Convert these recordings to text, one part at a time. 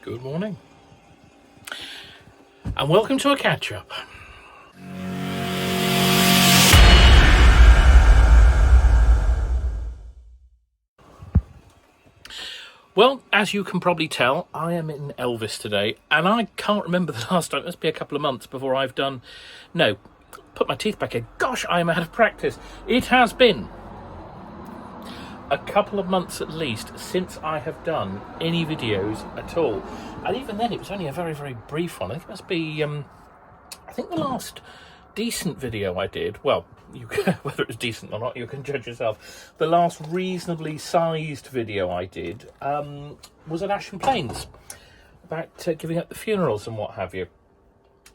Good morning, and welcome to a catch-up. Well, as you can probably tell, I am in Elvis today, and I can't remember the last time. It must be a couple of months before I've done... No, put my teeth back in. Gosh, I'm out of practice. It has been a couple of months at least since I have done any videos at all. And even then, it was only a very, very brief one. I think it must be, I think the last decent video I did, well, you can, whether it was decent or not, you can judge yourself. The last reasonably sized video I did was at Ashton Plains, about giving up the funerals and what have you.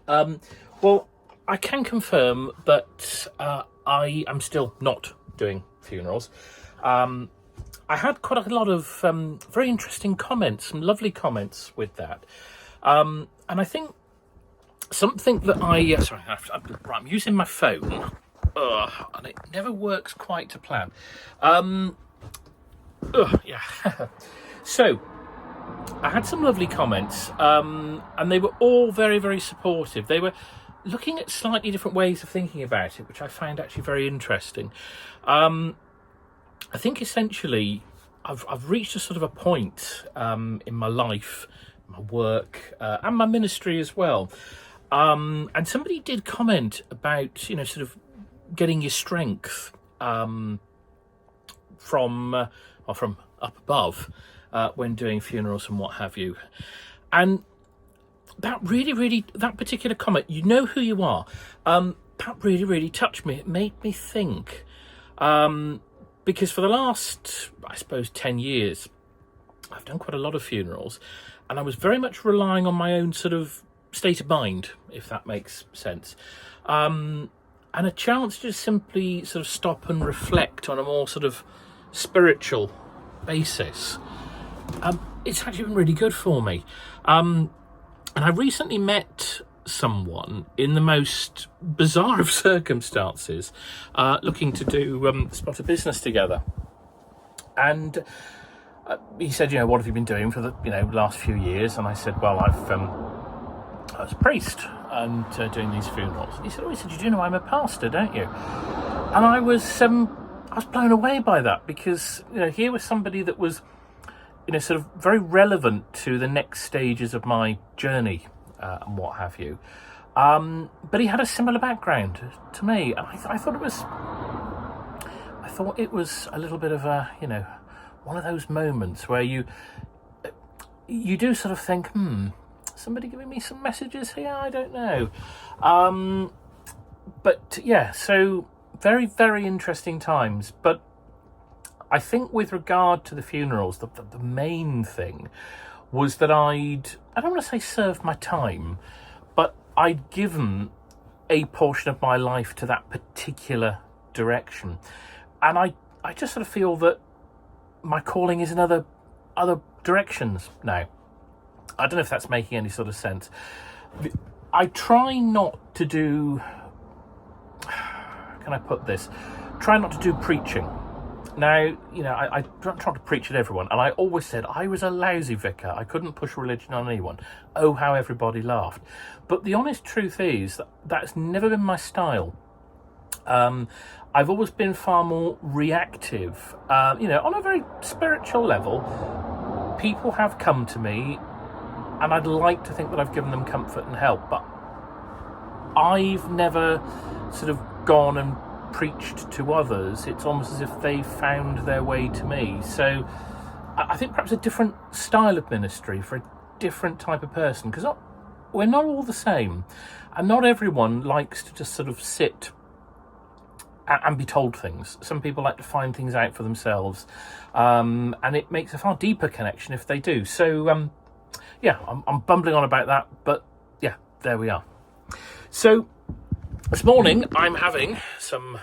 Well, I can confirm that I am still not doing funerals. I had quite a lot of very interesting comments, some lovely comments with that. And I think something that I'm using my phone, and it never works quite to plan. Yeah. So, I had some lovely comments, and they were all very, very supportive. They were looking at slightly different ways of thinking about it, which I found actually very interesting. I think essentially I've reached a sort of a point in my life, my work, and my ministry as well. And somebody did comment about, sort of getting your strength from up above when doing funerals and what have you. And that really, that particular comment, you know who you are, that really touched me. It made me think. Because for the last, I suppose, 10 years, I've done quite a lot of funerals, and I was very much relying on my own sort of state of mind, if that makes sense. And a chance to just simply sort of stop and reflect on a more sort of spiritual basis. It's actually been really good for me. And I recently met someone in the most bizarre of circumstances, looking to do spot a business together, and he said, what have you been doing for the last few years? And I said, well, I was a priest and doing these funerals. And he said, you do know I'm a pastor, don't you? And I was blown away by that, because here was somebody that was sort of very relevant to the next stages of my journey and what have you, but he had a similar background to me, and I thought it was a little bit of a one of those moments where you do sort of think, somebody giving me some messages here, I don't know, but yeah, so very, very interesting times. But I think with regard to the funerals, the main thing was that I don't want to say served my time, but I'd given a portion of my life to that particular direction. And I just sort of feel that my calling is in other directions now. I don't know if that's making any sort of sense. I try not to do, how can I put this? Try not to do preaching. Now, I don't try to preach at everyone, and I always said I was a lousy vicar. I couldn't push religion on anyone. Oh, how everybody laughed. But the honest truth is that that's never been my style. I've always been far more reactive. On a very spiritual level, people have come to me, and I'd like to think that I've given them comfort and help, but I've never sort of gone and preached to others. It's almost as if they found their way to me. So I think perhaps a different style of ministry for a different type of person, because we're not all the same, and not everyone likes to just sort of sit and be told things. Some people like to find things out for themselves, and it makes a far deeper connection if they do. So yeah, I'm bumbling on about that, but yeah, there we are. So this morning, I'm having some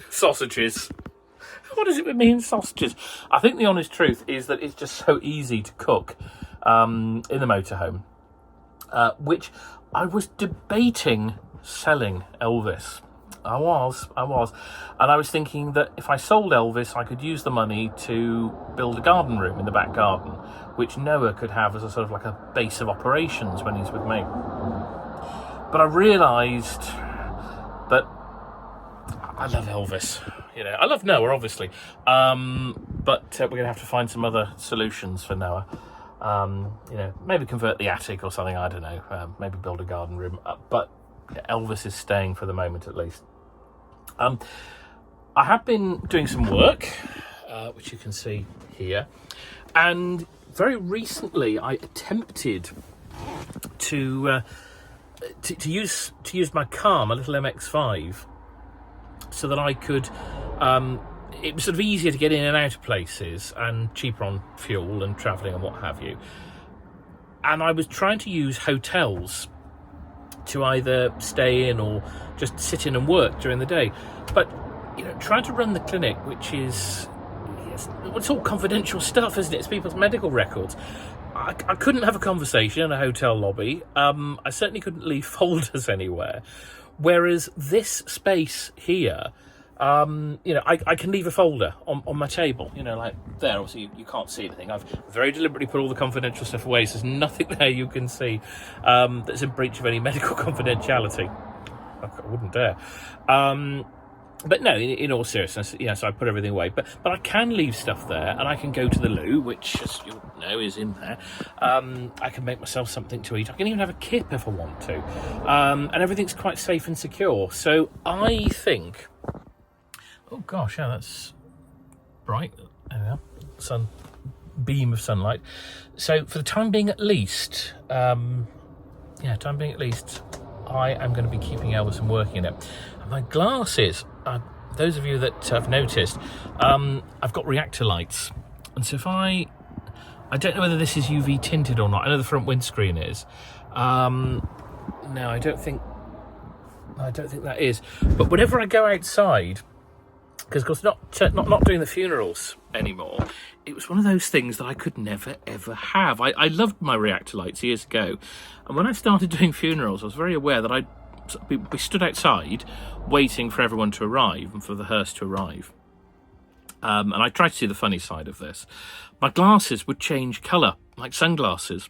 sausages. What does it with me and sausages? I think the honest truth is that it's just so easy to cook in the motorhome, which I was debating selling Elvis. I was. And I was thinking that if I sold Elvis, I could use the money to build a garden room in the back garden, which Noah could have as a sort of like a base of operations when he's with me. But I realised that I love Elvis. You know, I love Noah, obviously. But we're going to have to find some other solutions for Noah. You know, maybe convert the attic or something, I don't know. Maybe build a garden room. But Elvis is staying for the moment, at least. I have been doing some work, which you can see here, and very recently I attempted to use my car, my little MX-5, so that I could. It was sort of easier to get in and out of places and cheaper on fuel and travelling and what have you. And I was trying to use hotels to either stay in or just sit in and work during the day. But, you know, trying to run the clinic, which is, it's all confidential stuff, isn't it? It's people's medical records. I couldn't have a conversation in a hotel lobby. I certainly couldn't leave folders anywhere. Whereas this space here, you know, I can leave a folder on my table, you know, like there. Obviously, you can't see anything. I've very deliberately put all the confidential stuff away, so there's nothing there you can see that's in breach of any medical confidentiality. I wouldn't dare. But no, in all seriousness, yeah, so I put everything away. But I can leave stuff there, and I can go to the loo, which, as you know, is in there. I can make myself something to eat. I can even have a kip if I want to. And everything's quite safe and secure. So I think... Oh, gosh, yeah, that's bright. There we are. Beam of sunlight. So for the time being at least, I am going to be keeping Elvis and working in it. And my glasses, those of you that have noticed, I've got reactor lights. And so if I don't know whether this is UV tinted or not. I know the front windscreen is. No, I don't think that is. But whenever I go outside, because of course not doing the funerals anymore, it was one of those things that I could never ever have. I loved my reactor lights years ago, and when I started doing funerals, I was very aware that we stood outside waiting for everyone to arrive and for the hearse to arrive. And I tried to see the funny side of this. My glasses would change colour, like sunglasses,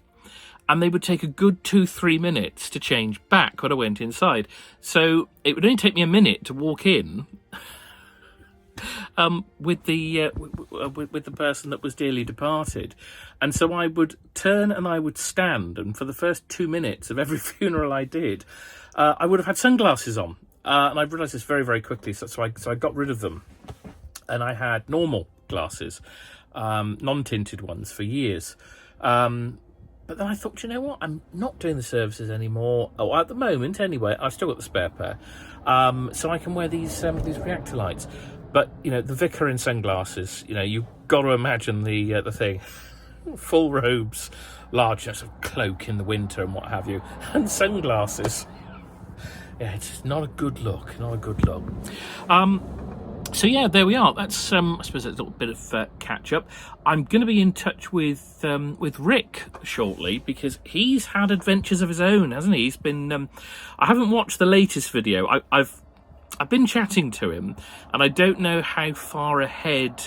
and they would take a good 2-3 minutes to change back when I went inside. So it would only take me a minute to walk in with the person that was dearly departed, and so I would turn and I would stand, and for the first 2 minutes of every funeral I did, I would have had sunglasses on, and I realised this very, very quickly. So I got rid of them, and I had normal glasses, non-tinted ones for years. But then I thought, you know what? I'm not doing the services anymore. Oh, at the moment, anyway. I've still got the spare pair, so I can wear these reactor lights. But, you know, the vicar in sunglasses, you know, you've got to imagine the thing. Full robes, large sort of cloak in the winter and what have you, and sunglasses. Yeah, it's not a good look, So, yeah, there we are. That's, I suppose, a little bit of catch-up. I'm going to be in touch with Rick shortly, because he's had adventures of his own, hasn't he? He's been... I haven't watched the latest video. I've been chatting to him, and I don't know how far ahead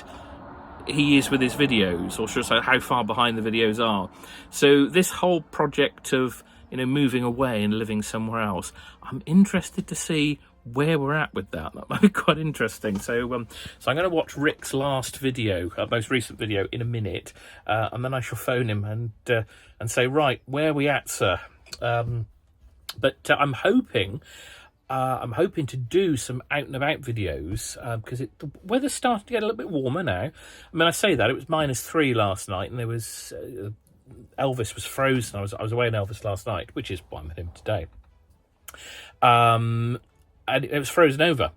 he is with his videos, or should I say how far behind the videos are. So this whole project of, you know, moving away and living somewhere else, I'm interested to see where we're at with that. That might be quite interesting. So I'm going to watch Rick's last video, most recent video, in a minute, and then I shall phone him and say, right, where are we at, sir? But I'm hoping to do some out and about videos, because the weather's starting to get a little bit warmer now. I mean, I say that, it was -3 last night, and there was Elvis was frozen. I was away in Elvis last night, which is why I'm with him today. And it was frozen over.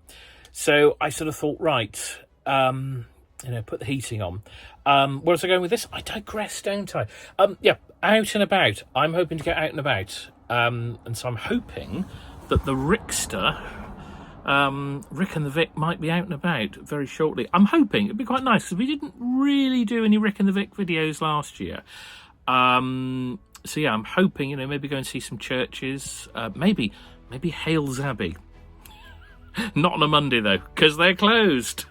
So I sort of thought, right, you know, put the heating on. Where was I going with this? I digress, don't I? Yeah, out and about. I'm hoping to get out and about. And so I'm hoping that the Rickster, Rick and the Vic, might be out and about very shortly. I'm hoping. It'd be quite nice, because we didn't really do any Rick and the Vic videos last year. So yeah, I'm hoping, you know, maybe go and see some churches. Maybe Hales Abbey. Not on a Monday though, because they're closed.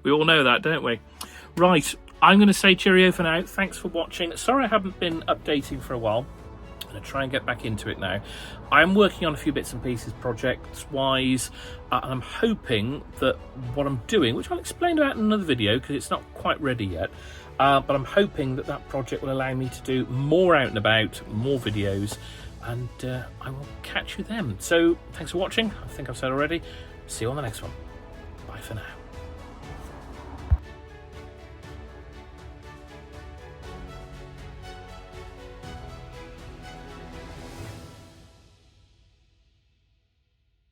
We all know that, don't we? Right, I'm going to say cheerio for now. Thanks for watching. Sorry I haven't been updating for a while. I'm going to try and get back into it now. I'm working on a few bits and pieces projects-wise, and I'm hoping that what I'm doing, which I'll explain about in another video because it's not quite ready yet, but I'm hoping that that project will allow me to do more out and about, more videos, and I will catch you then. So thanks for watching. I think I've said already. See you on the next one. Bye for now.